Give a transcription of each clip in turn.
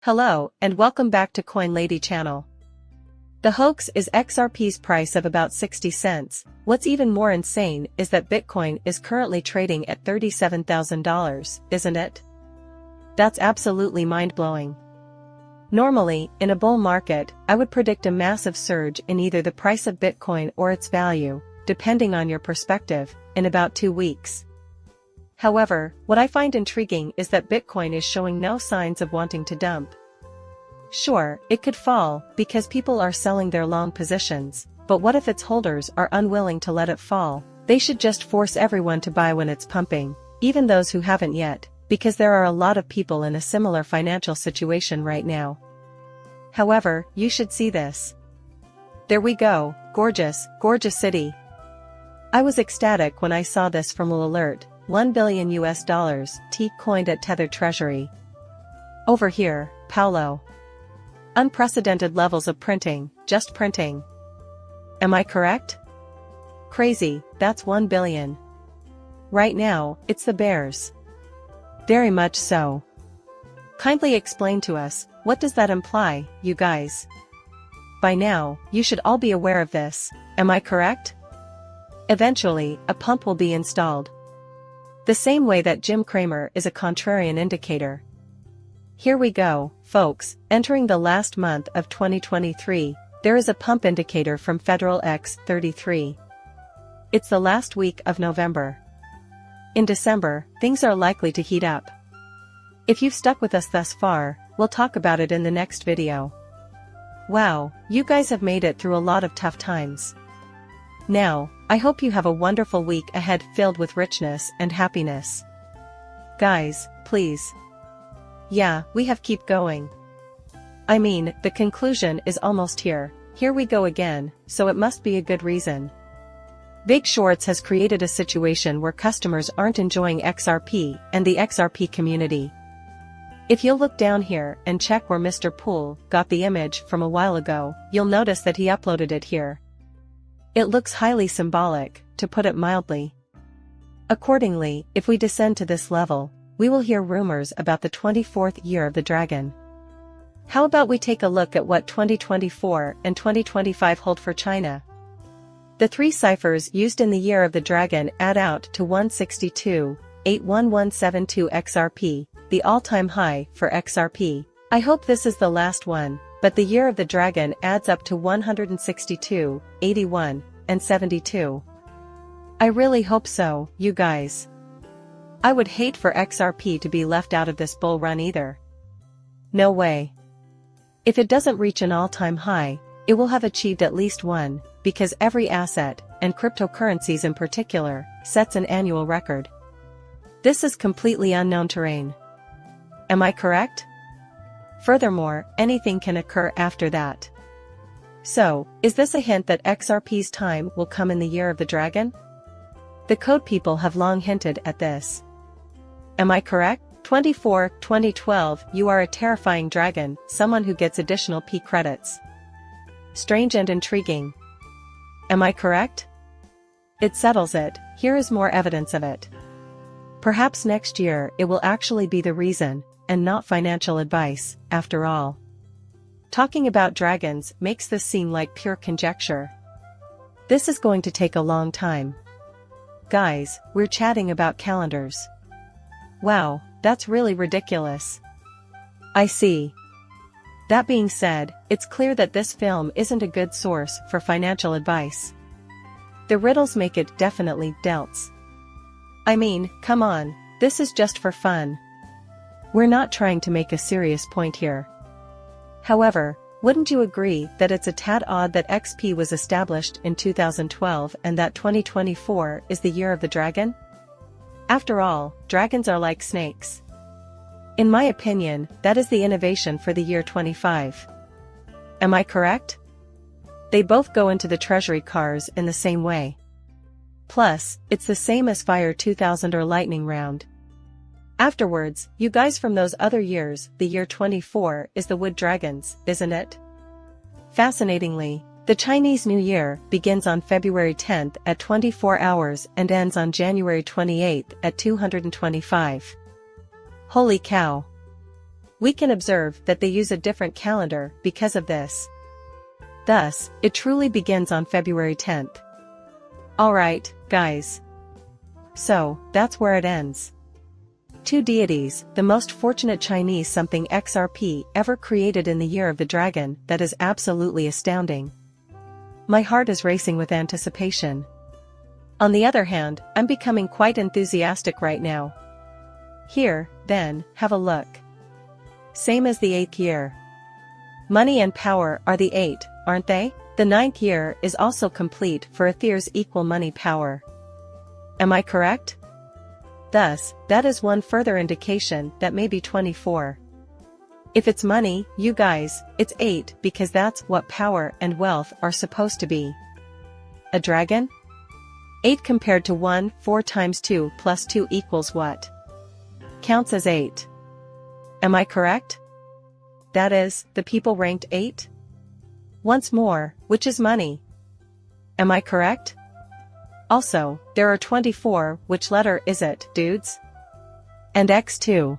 Hello, and welcome back to Coin Lady channel. The hoax is XRP's price of about 60 cents. What's even more insane is that Bitcoin is currently trading at $37,000, isn't it? That's absolutely mind-blowing. Normally, in a bull market, I would predict a massive surge in either the price of Bitcoin or its value, depending on your perspective, in about 2 weeks. However, what I find intriguing is that Bitcoin is showing no signs of wanting to dump. Sure, it could fall, because people are selling their long positions, but what if its holders are unwilling to let it fall? They should just force everyone to buy when it's pumping, even those who haven't yet, because there are a lot of people in a similar financial situation right now. However, you should see this. There we go, gorgeous, gorgeous city. I was ecstatic when I saw this from Will Alert. $1 billion T coined at Tether Treasury. Over here, Paulo. Unprecedented levels of printing, just printing. Am I correct? Crazy, that's 1 billion. Right now, it's the bears. Very much so. Kindly explain to us, what does that imply, you guys? By now, you should all be aware of this, am I correct? Eventually, a pump will be installed. The same way that Jim Cramer is a contrarian indicator. Here we go, folks, entering the last month of 2023, there is a pump indicator from Federal X33. It's the last week of November. In December, things are likely to heat up. If you've stuck with us thus far, we'll talk about it in the next video. Wow, you guys have made it through a lot of tough times. Now, I hope you have a wonderful week ahead filled with richness and happiness. Guys, please. Yeah, we have keep going. I mean, the conclusion is almost here. Here we go again, so it must be a good reason. Big Shorts has created a situation where customers aren't enjoying XRP and the XRP community. If you'll look down here and check where Mr. Poole got the image from a while ago, you'll notice that he uploaded it here. It looks highly symbolic, to put it mildly. Accordingly, if we descend to this level, we will hear rumors about the 24th year of the dragon. How about we take a look at what 2024 and 2025 hold for China? The 3 ciphers used in the year of the dragon add out to 162.81172 XRP, the all-time high for XRP. I hope this is the last one, but the year of the dragon adds up to 162.81 and 72. I really hope so, you guys. I would hate for XRP to be left out of this bull run either. No way. If it doesn't reach an all-time high, it will have achieved at least one, because every asset, and cryptocurrencies in particular, sets an annual record. This is completely unknown terrain. Am I correct? Furthermore, anything can occur after that. So, is this a hint that XRP's time will come in the year of the dragon? The code people have long hinted at this. Am I correct? 2012, you are a terrifying dragon, someone who gets additional P credits. Strange and intriguing. Am I correct? It settles it, here is more evidence of it. Perhaps next year it will actually be the reason, and not financial advice, after all. Talking about dragons makes this seem like pure conjecture. This is going to take a long time. Guys, we're chatting about calendars. Wow, that's really ridiculous. I see. That being said, it's clear that this film isn't a good source for financial advice. The riddles make it definitely delts. I mean, come on, this is just for fun. We're not trying to make a serious point here. However, wouldn't you agree that it's a tad odd that XP was established in 2012 and that 2024 is the year of the dragon? After all, dragons are like snakes. In my opinion, that is the innovation for the year 25. Am I correct? They both go into the treasury cars in the same way. Plus, it's the same as Fire 2000 or Lightning Round. Afterwards, you guys from those other years, the year 24 is the Wood Dragons, isn't it? Fascinatingly, the Chinese New Year begins on February 10th at 24 hours and ends on January 28th at 225. Holy cow! We can observe that they use a different calendar because of this. Thus, it truly begins on February 10th. Alright, guys. So, that's where it ends. Two deities, the most fortunate Chinese something XRP ever created in the year of the dragon, that is absolutely astounding. My heart is racing with anticipation. On the other hand, I'm becoming quite enthusiastic right now. Here, then, have a look. Same as the 8th year. Money and power are the 8, aren't they? The 9th year is also complete for Ethere's equal money power. Am I correct? Thus, that is one further indication that maybe 24. If it's money, you guys, it's 8 because that's what power and wealth are supposed to be. A dragon? 8 compared to 1, 4 times 2 plus 2 equals what? Counts as 8. Am I correct? That is, the people ranked 8? Once more, which is money? Am I correct? Also, there are 24, which letter is it, dudes? And X2.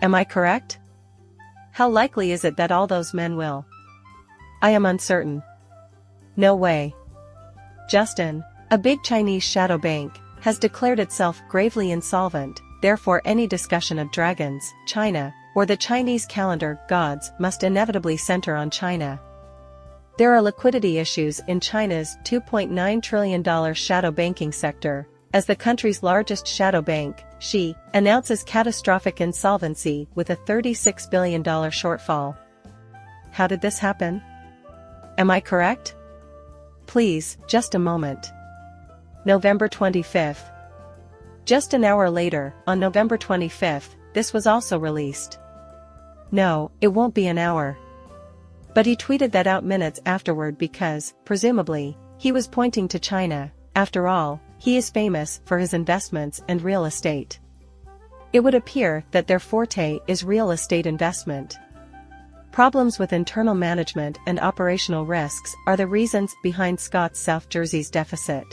Am I correct? How likely is it that all those men will? I am uncertain. No way. Justin, a big Chinese shadow bank, has declared itself gravely insolvent, therefore any discussion of dragons, China, or the Chinese calendar gods must inevitably center on China. There are liquidity issues in China's $2.9 trillion shadow banking sector, as the country's largest shadow bank, Xi, announces catastrophic insolvency with a $36 billion shortfall. How did this happen? Am I correct? Please, just a moment. November 25th. Just an hour later, on November 25th, this was also released. No, it won't be an hour. But he tweeted that out minutes afterward because, presumably, he was pointing to China. After all, he is famous for his investments and real estate. It would appear that their forte is real estate investment. Problems with internal management and operational risks are the reasons behind Scott's South Jersey's deficit.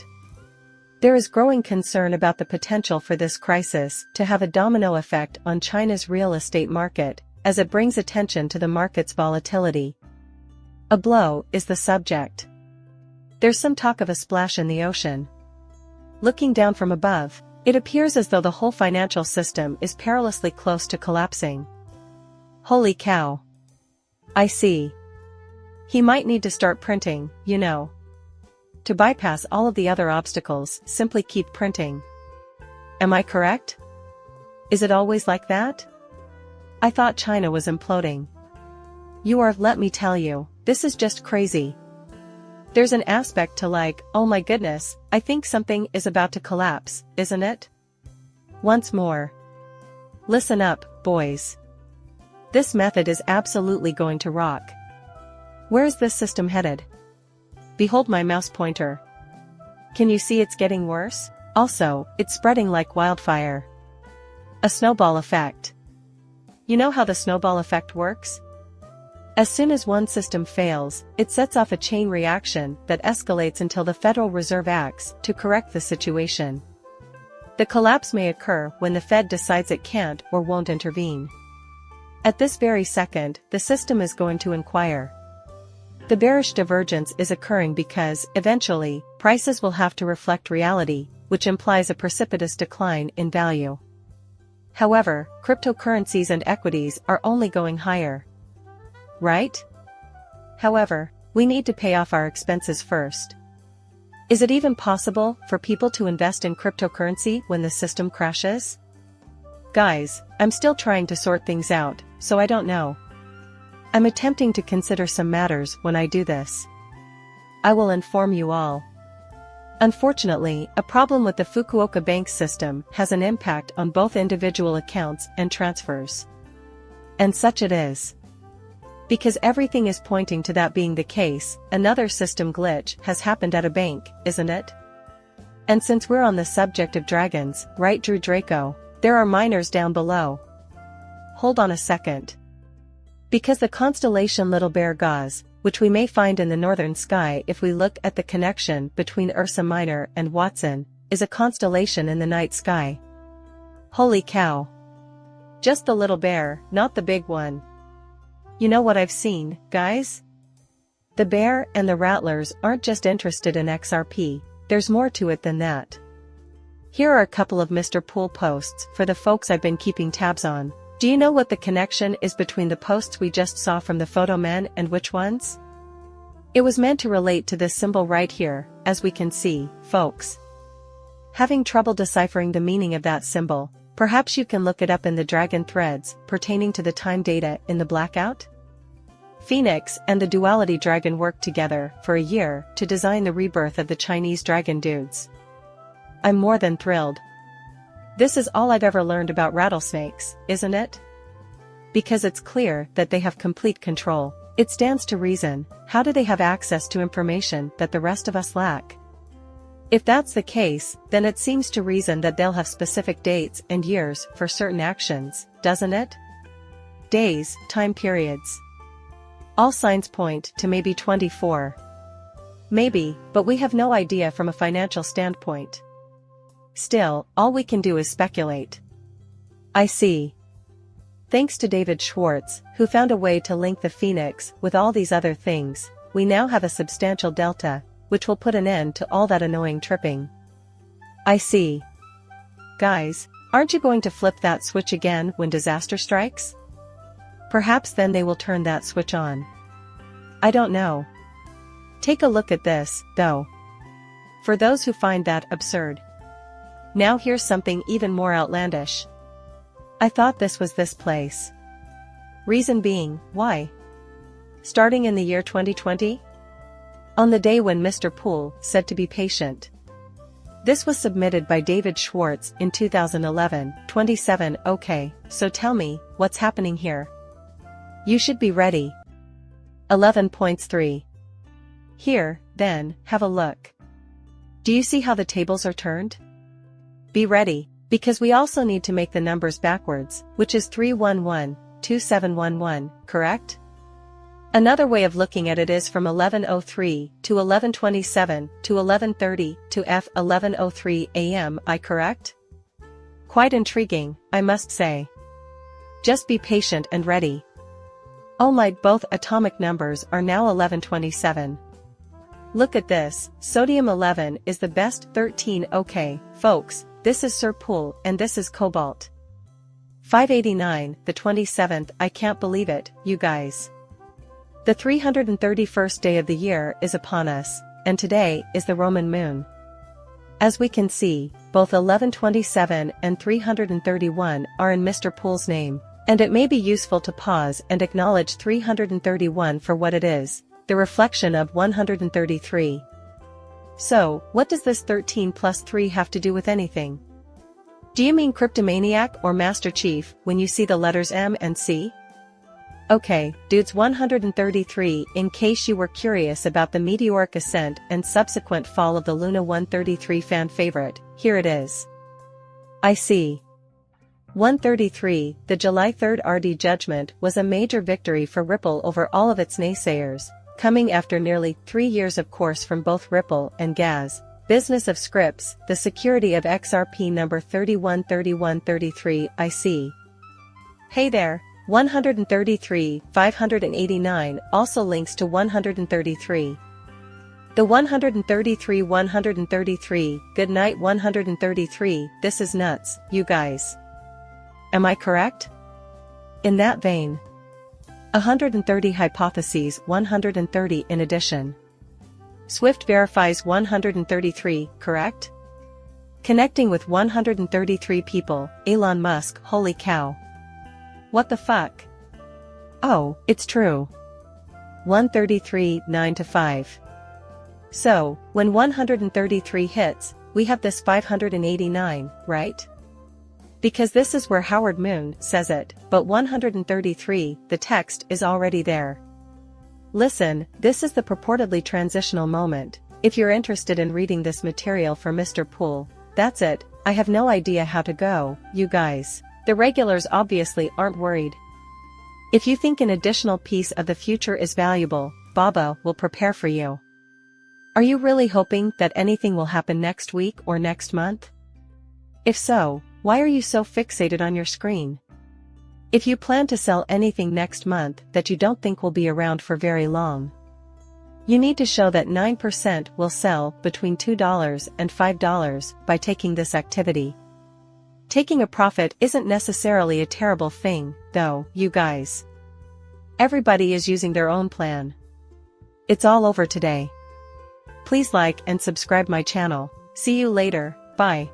There is growing concern about the potential for this crisis to have a domino effect on China's real estate market, as it brings attention to the market's volatility. A blow is the subject. There's some talk of a splash in the ocean. Looking down from above, it appears as though the whole financial system is perilously close to collapsing. Holy cow. I see. He might need to start printing, you know. To bypass all of the other obstacles, simply keep printing. Am I correct? Is it always like that? I thought China was imploding. You are, let me tell you, this is just crazy. There's an aspect to like, oh my goodness, I think something is about to collapse, isn't it? Once more. Listen up, boys. This method is absolutely going to rock. Where is this system headed? Behold my mouse pointer. Can you see it's getting worse? Also, it's spreading like wildfire. A snowball effect. You know how the snowball effect works? As soon as one system fails, it sets off a chain reaction that escalates until the Federal Reserve acts to correct the situation. The collapse may occur when the Fed decides it can't or won't intervene. At this very second, the system is going to inquire. The bearish divergence is occurring because, eventually, prices will have to reflect reality, which implies a precipitous decline in value. However, cryptocurrencies and equities are only going higher. Right? However, we need to pay off our expenses first. Is it even possible for people to invest in cryptocurrency when the system crashes? Guys, I'm still trying to sort things out, so I don't know. I'm attempting to consider some matters when I do this. I will inform you all. Unfortunately, a problem with the Fukuoka bank system has an impact on both individual accounts and transfers. And such it is. Because everything is pointing to that being the case, another system glitch has happened at a bank, isn't it? And since we're on the subject of dragons, right Drew Draco, there are miners down below. Hold on a second. Because the constellation Little Bear Gauze, which we may find in the northern sky if we look at the connection between Ursa Minor and Watson, is a constellation in the night sky. Holy cow. Just the little bear, not the big one. You know what I've seen, guys? The bear and the rattlers aren't just interested in XRP, there's more to it than that. Here are a couple of Mr. Pool posts for the folks I've been keeping tabs on. Do you know what the connection is between the posts we just saw from the photo man and which ones? It was meant to relate to this symbol right here, as we can see, folks. Having trouble deciphering the meaning of that symbol? Perhaps you can look it up in the dragon threads pertaining to the time data in the blackout? Phoenix and the duality dragon worked together for a year to design the rebirth of the Chinese dragon dudes. I'm more than thrilled. This is all I've ever learned about rattlesnakes, isn't it? Because it's clear that they have complete control. It stands to reason, how do they have access to information that the rest of us lack? If that's the case, then it seems to reason that they'll have specific dates and years for certain actions, doesn't it? Days, time periods. All signs point to maybe 24. Maybe, but we have no idea from a financial standpoint. Still, all we can do is speculate. I see. Thanks to David Schwartz, who found a way to link the phoenix with all these other things, we now have a substantial delta, which will put an end to all that annoying tripping. I see. Guys, aren't you going to flip that switch again when disaster strikes? Perhaps then they will turn that switch on. I don't know. Take a look at this, though. For those who find that absurd. Now here's something even more outlandish. I thought this was this place. Reason being, why? Starting in the year 2020? On the day when Mr. Pool said to be patient. This was submitted by David Schwartz in 2011, 27. Okay, so tell me, what's happening here? You should be ready. 11.3. Here, then, have a look. Do you see how the tables are turned? Be ready. Because we also need to make the numbers backwards, which is 3112711, correct? Another way of looking at it is from 11:03 to 11:27 to 11:30 to F11:03 AM, correct? Quite intriguing, I must say. Just be patient and ready. Oh my, both atomic numbers are now 1127. Look at this, sodium 11 is the best 13. Okay, folks. This is Sir Pool and this is Cobalt. 589, the 27th, I can't believe it, you guys. The 331st day of the year is upon us, and today is the Roman moon. As we can see, both 1127 and 331 are in Mr. Pool's name, and it may be useful to pause and acknowledge 331 for what it is, the reflection of 133. So, what does this 13 plus 3 have to do with anything? Do you mean Cryptomaniac or Master Chief when you see the letters M and C? Okay, dudes, 133. In case you were curious about the meteoric ascent and subsequent fall of the Luna 133 fan favorite, here it is. I see. 133, the July 3rd RD judgment was a major victory for Ripple over all of its naysayers, coming after nearly 3 years of course from both Ripple and Gaz. Business of Scripts, the security of XRP number 313133. I see. Hey there, 133, 589 also links to 133. The 133, good night 133, this is nuts, you guys. Am I correct? In that vein. 130 hypotheses, 130 in addition. Swift verifies 133, correct? Connecting with 133 people, Elon Musk, holy cow. What the fuck? Oh, it's true. 133, 9 to 5. So, when 133 hits, we have this 589, right? Because this is where Howard Moon says it, but 133, the text is already there. Listen, this is the purportedly transitional moment. If you're interested in reading this material for Mr. Pool, that's it. I have no idea how to go, you guys. The regulars obviously aren't worried. If you think an additional piece of the future is valuable, Baba will prepare for you. Are you really hoping that anything will happen next week or next month? If so, why are you so fixated on your screen? If you plan to sell anything next month that you don't think will be around for very long, you need to show that 9% will sell between $2 and $5 by taking this activity. Taking a profit isn't necessarily a terrible thing, though, you guys. Everybody is using their own plan. It's all over today. Please like and subscribe my channel. See you later, bye.